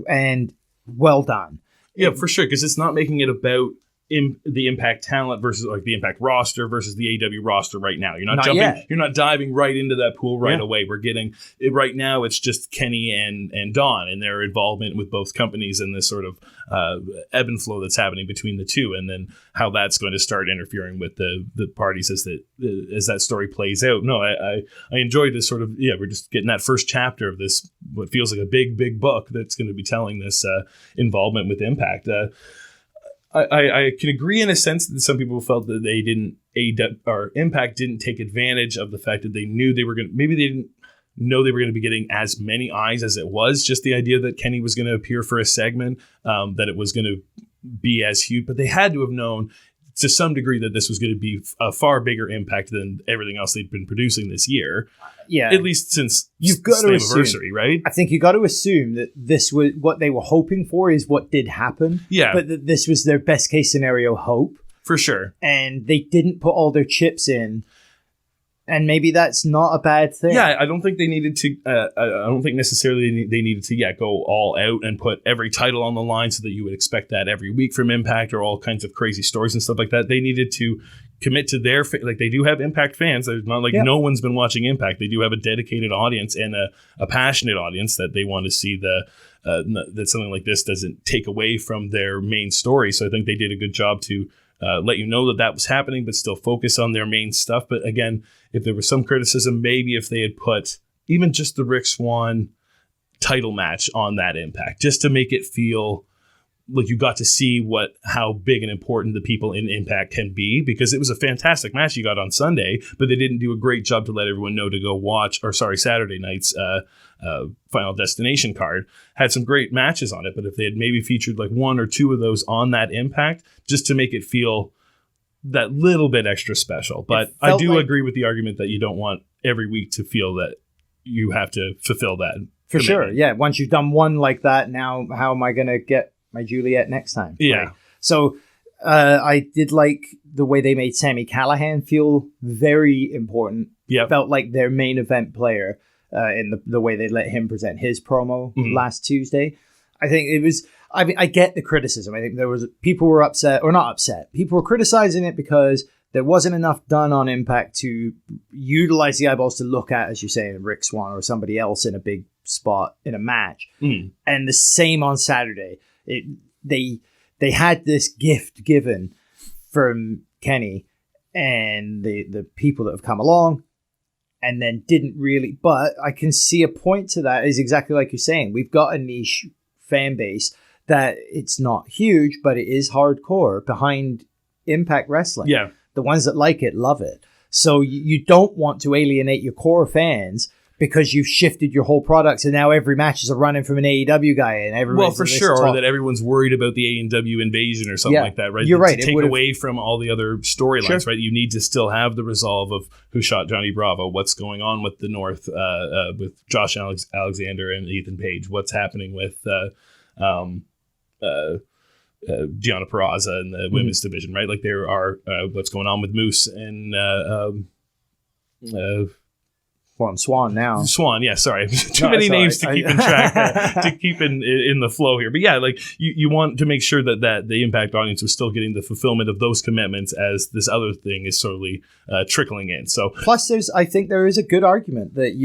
and well done. Yeah, for sure, because it's not making it about the Impact talent versus like the Impact roster versus the AEW roster right now. You're not jumping. Yet. You're not diving right into that pool right away. We're getting it right now. It's just Kenny and Don and their involvement with both companies and this sort of ebb and flow that's happening between the two, and then how that's going to start interfering with the parties as that story plays out. No, I enjoyed this sort of we're just getting that first chapter of this what feels like a big book that's going to be telling this involvement with Impact. I can agree in a sense that some people felt that they didn't Impact didn't take advantage of the fact that they knew they didn't know they were going to be getting as many eyes as it was. Just the idea that Kenny was going to appear for a segment, that it was going to be as huge, but they had to have known to some degree that this was going to be a far bigger impact than everything else they'd been producing this year. Yeah, at least since you've got to anniversary, right? I think you got to assume that this was what they were hoping for is what did happen. Yeah, but that this was their best case scenario hope for sure, and they didn't put all their chips in. And maybe that's not a bad thing. Yeah, I don't think they needed to. I don't think necessarily they needed to go all out and put every title on the line so that you would expect that every week from Impact or all kinds of crazy stories and stuff like that. They needed to commit to their they do have Impact fans. It's not like no one's been watching Impact. They do have a dedicated audience and a passionate audience that they want to see that something like this doesn't take away from their main story. So I think they did a good job to let you know that was happening, but still focus on their main stuff. But again, if there was some criticism, maybe if they had put even just the Rick Swann title match on that Impact, just to make it feel like you got to see how big and important the people in Impact can be, because it was a fantastic match you got on Sunday, but they didn't do a great job to let everyone know to go watch, Saturday night's Final Destination card. Had some great matches on it, but if they had maybe featured like one or two of those on that Impact, just to make it feel that little bit extra special. But I do agree with the argument that you don't want every week to feel that you have to fulfill that. For commitment. Sure, yeah. Once you've done one like that, now how am I going to get my Juliet next time? Yeah. Right? So I did like the way they made Sami Callihan feel very important. Yeah. Felt like their main event player in the way they let him present his promo last Tuesday. I think it was... I mean, I get the criticism. I think people were upset, or not upset. People were criticizing it because there wasn't enough done on Impact to utilize the eyeballs to look at, as you say, Rick Swann or somebody else in a big spot in a match. And the same on Saturday. They had this gift given from Kenny and the people that have come along, and then didn't really. But I can see a point to that. Is exactly like you're saying. We've got a niche fan base that it's not huge, but it is hardcore behind Impact Wrestling. Yeah. The ones that like it love it. So you don't want to alienate your core fans because you've shifted your whole product. So now every match is a run-in from an AEW guy. And everyone's for sure. Or that everyone's worried about the AEW invasion or something like that, right? You're right. To take away from all the other storylines, right? You need to still have the resolve of who shot Johnny Bravo, what's going on with the North, with Josh Alexander and Ethan Page, what's happening with... Gianna Peraza in the women's division, right? Like there are what's going on with Moose and Swan now. Swan, yeah, sorry. Too many names to keep in track, to keep in the flow here. But yeah, like you want to make sure that the Impact audience was still getting the fulfillment of those commitments as this other thing is slowly trickling in. So plus I think there is a good argument that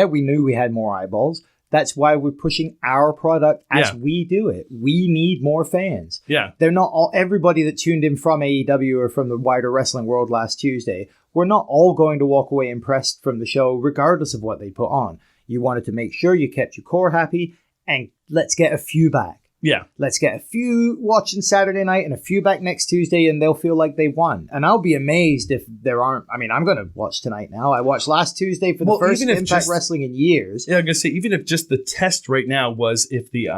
we knew we had more eyeballs. That's why we're pushing our product as we do it. We need more fans. Yeah. They're not everybody that tuned in from AEW or from the wider wrestling world last Tuesday. We're not all going to walk away impressed from the show, regardless of what they put on. You wanted to make sure you kept your core happy, and let's get a few back. Yeah. Let's get a few watching Saturday night and a few back next Tuesday, and they'll feel like they won. And I'll be amazed if there aren't. I mean, I'm going to watch tonight now. I watched last Tuesday for the first Impact Wrestling in years. Yeah, I'm going to say, even if just the test right now was if the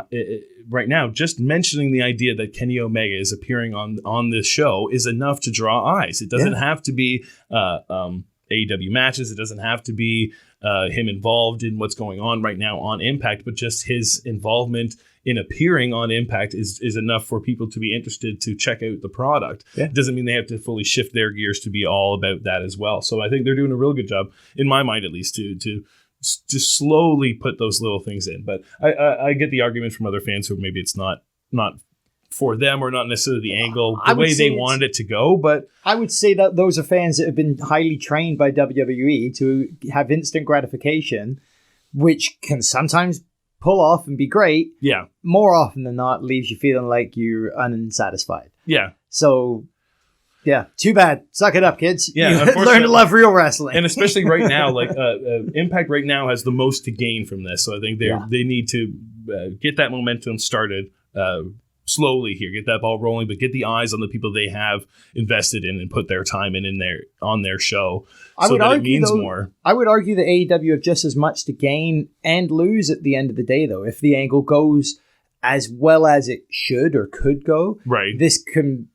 right now, just mentioning the idea that Kenny Omega is appearing on this show is enough to draw eyes. It doesn't have to be AEW matches. It doesn't have to be him involved in what's going on right now on Impact, but just his involvement in appearing on Impact is enough for people to be interested to check out the product. Yeah. It doesn't mean they have to fully shift their gears to be all about that as well. So I think they're doing a real good job, in my mind at least, to slowly put those little things in. But I get the argument from other fans who maybe it's not for them or not necessarily the angle, the way they wanted it to go. But I would say that those are fans that have been highly trained by WWE to have instant gratification, which can sometimes pull off and be great. Yeah. More often than not, leaves you feeling like you're unsatisfied. Yeah. So, yeah, too bad. Suck it up, kids. Yeah, learn to love real wrestling. And especially right now, like Impact right now has the most to gain from this. So I think they need to get that momentum started slowly here, get that ball rolling, but get the eyes on the people they have invested in and put their time in there on their show. It means more. I would argue that AEW have just as much to gain and lose at the end of the day, though. If the angle goes as well as it should or could go, right, this can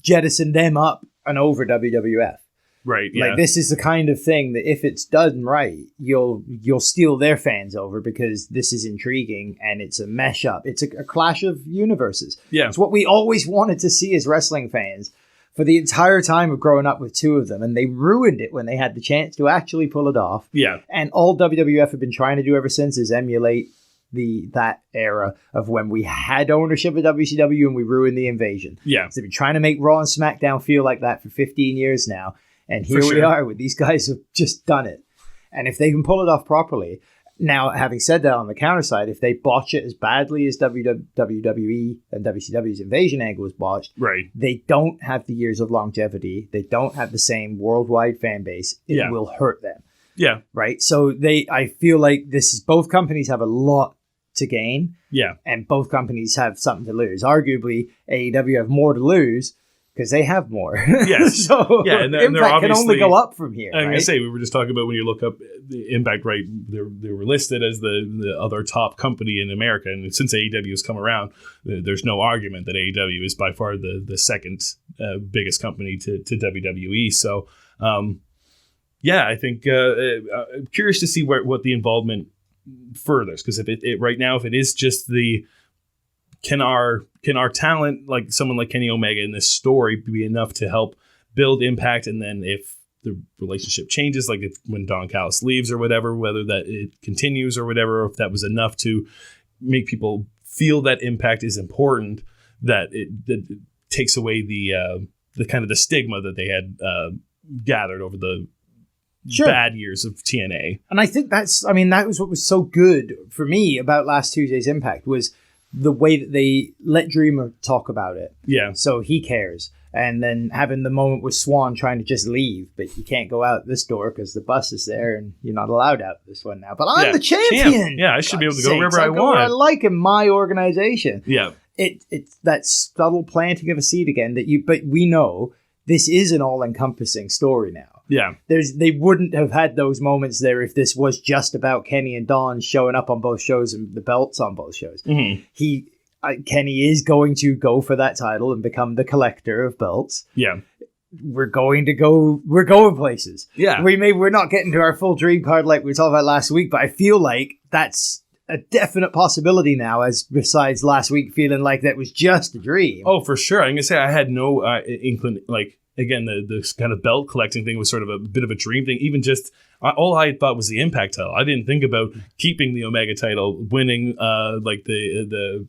jettison them up and over WWF. Right. Yeah. Like, this is the kind of thing that if it's done right, you'll steal their fans over, because this is intriguing and it's a mesh up. It's a clash of universes. Yeah. It's what we always wanted to see as wrestling fans for the entire time of growing up with two of them. And they ruined it when they had the chance to actually pull it off. Yeah. And all WWF have been trying to do ever since is emulate that era of when we had ownership of WCW and we ruined the invasion. Yeah. So they've been trying to make Raw and SmackDown feel like that for 15 years now. And here we are with these guys who've just done it. And if they can pull it off properly. Now, having said that, on the counter side, if they botch it as badly as WWE and WCW's invasion angle was botched, right, they don't have the years of longevity. They don't have the same worldwide fan base. It will hurt them. Yeah. Right? So I feel like both companies have a lot to gain. Yeah. And both companies have something to lose. Arguably, AEW have more to lose, because they have more. Yes. So yeah, and Impact can only go up from here. I'm going to say, we were just talking about when you look up the Impact, right, they were listed as the other top company in America. And since AEW has come around, there's no argument that AEW is by far the second biggest company to WWE. So, I think I'm curious to see what the involvement furthers. Because if it right now, if it is just Can our talent, like someone like Kenny Omega in this story, be enough to help build Impact? And then if the relationship changes, like when Don Callis leaves or whatever, whether that it continues or whatever, or if that was enough to make people feel that Impact is important, that it takes away the kind of the stigma that they had gathered over the bad years of TNA. And I think that was what was so good for me about last Tuesday's Impact was the way that they let Dreamer talk about it. Yeah. So he cares. And then having the moment with Swan trying to just leave, but you can't go out this door because the bus is there and you're not allowed out this one now. But I'm the champion. Yeah, I should be able to go wherever I want. Where I like in my organization. Yeah. It's that subtle planting of a seed again but we know this is an all-encompassing story now. Yeah. They wouldn't have had those moments there if this was just about Kenny and Don showing up on both shows and the belts on both shows. Mm-hmm. Kenny is going to go for that title and become the collector of belts. Yeah. We're going places. Yeah. We're not getting to our full dream card like we were talking about last week, but I feel like that's a definite possibility now, as besides last week feeling like that was just a dream. Oh, for sure. I'm going to say I had no inkling, like, again, the kind of belt collecting thing was sort of a bit of a dream thing. Even just all I thought was the Impact title. I didn't think about keeping the Omega title, winning like the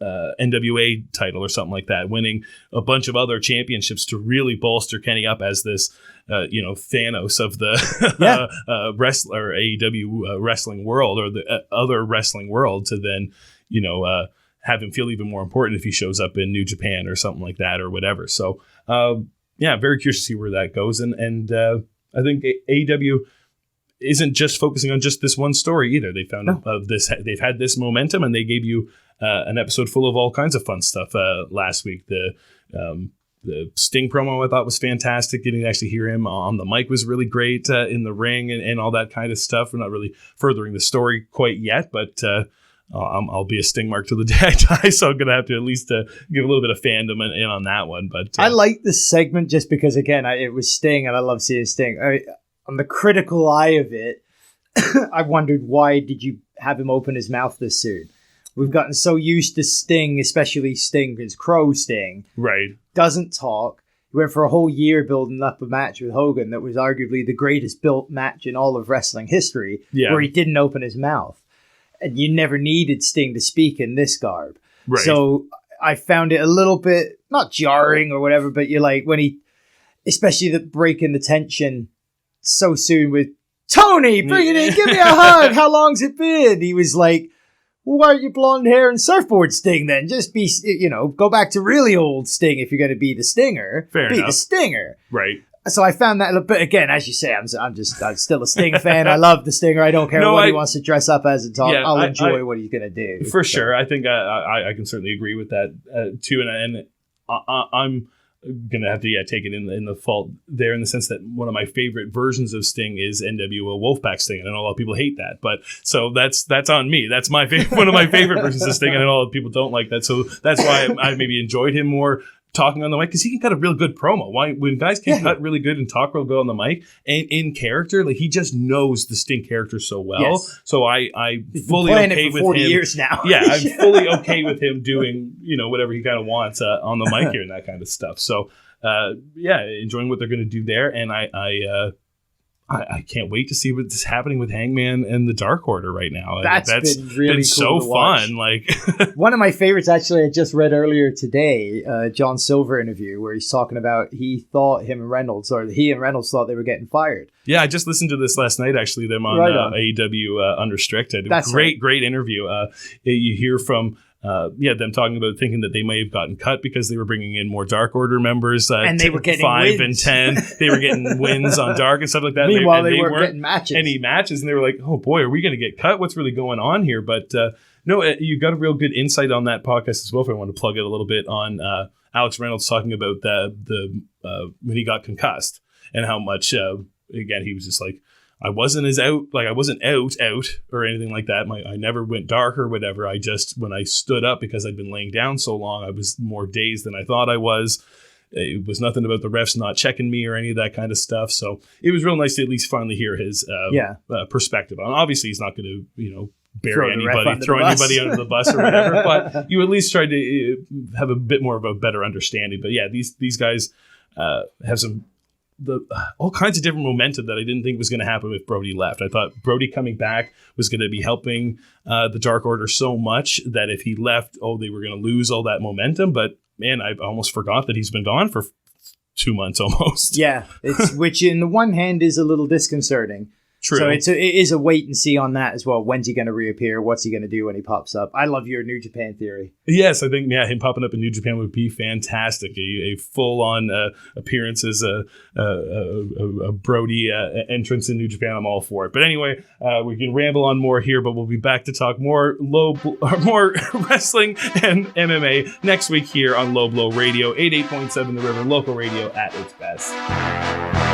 NWA title or something like that, winning a bunch of other championships to really bolster Kenny up as this, Thanos of the wrestler AEW wrestling world, or the other wrestling world, to then, have him feel even more important if he shows up in New Japan or something like that or whatever. So, very curious to see where that goes. And I think AEW, isn't just focusing on just this one story either. They found they've had this momentum, and they gave you an episode full of all kinds of fun stuff last week. The Sting promo I thought was fantastic. Getting to actually hear him on the mic was really great in the ring and all that kind of stuff. We're not really furthering the story quite yet, but I'll be a Sting mark till the day I die, so I'm going to have to at least give a little bit of fandom in on that one. But I like this segment just because, again, it was Sting, and I love seeing Sting. On the critical eye of it, I wondered, why did you have him open his mouth this soon? We've gotten so used to Sting, especially Sting, his Crow Sting. Right. Doesn't talk. He went for a whole year building up a match with Hogan that was arguably the greatest built match in all of wrestling history, where he didn't open his mouth. And you never needed Sting to speak in this garb. Right. So I found it a little bit, not jarring or whatever, but you're like, when he, especially the breaking the tension so soon with, Tony, bring it in, give me a hug. How long's it been? He was like, well, why aren't you blonde hair and surfboard Sting then? Just be, go back to really old Sting if you're going to be the Stinger. Fair be enough. the Stinger. Right. So I found that a little bit, again, as you say, I'm still a Sting fan. I love the Stinger. I don't care what he wants to dress up as and talk. Yeah, I'll enjoy what he's going to do. For sure. I think I can certainly agree with that too. And I'm going to have to take it in the fault there, in the sense that one of my favorite versions of Sting is NWO Wolfpack Sting, and I know a lot of people hate that, but so that's on me. That's my one of my favorite versions of Sting, and I know a lot of people don't like that, so that's why I maybe enjoyed him more talking on the mic, because he can cut a real good promo. When guys can cut really good and talk real good on the mic and in character, like, he just knows the Sting character so well. Yes. So I fully okay with 40 him. years now. Yeah, I'm fully okay with him doing whatever he kind of wants on the mic here and that kind of stuff. So enjoying what they're going to do there, and I can't wait to see what's happening with Hangman and the Dark Order right now. That's been really cool so fun. Like, one of my favorites, actually, I just read earlier today, John Silver interview, where he's talking about he and Reynolds thought they were getting fired. Yeah, I just listened to this last night, actually, them on AEW Unrestricted. That's great interview. You hear from them talking about thinking that they may have gotten cut because they were bringing in more Dark Order members. And they were getting 5 wins. and 10. They were getting wins on Dark and stuff like that. Meanwhile, they weren't getting matches. Any matches, and they were like, oh boy, are we going to get cut? What's really going on here? But no, you got a real good insight on that podcast as well, if I want to plug it a little bit, on Alex Reynolds talking about the when he got concussed, and how much, again, he was just like, I wasn't out or anything like that. I never went dark or whatever. I just, when I stood up, because I'd been laying down so long, I was more dazed than I thought I was. It was nothing about the refs not checking me or any of that kind of stuff. So it was real nice to at least finally hear his perspective. Obviously, he's not going to, bury anybody, throw anybody under the bus or whatever, but you at least tried to have a bit more of a better understanding. But yeah, these guys have all kinds of different momentum that I didn't think was going to happen if Brody left. I thought Brody coming back was going to be helping the Dark Order so much that if he left, they were going to lose all that momentum. But man, I almost forgot that he's been gone for 2 months almost. Yeah, which in the one hand is a little disconcerting. True. So it is a wait and see on that as well. When's he going to reappear? What's he going to do when he pops up? I love your New Japan theory. Yes, I think him popping up in New Japan would be fantastic. A full-on appearance as a Brody entrance in New Japan. I'm all for it. But anyway, we can ramble on more here, but we'll be back to talk more wrestling and MMA next week here on Low Blow Radio, 88.7 The River, local radio at its best.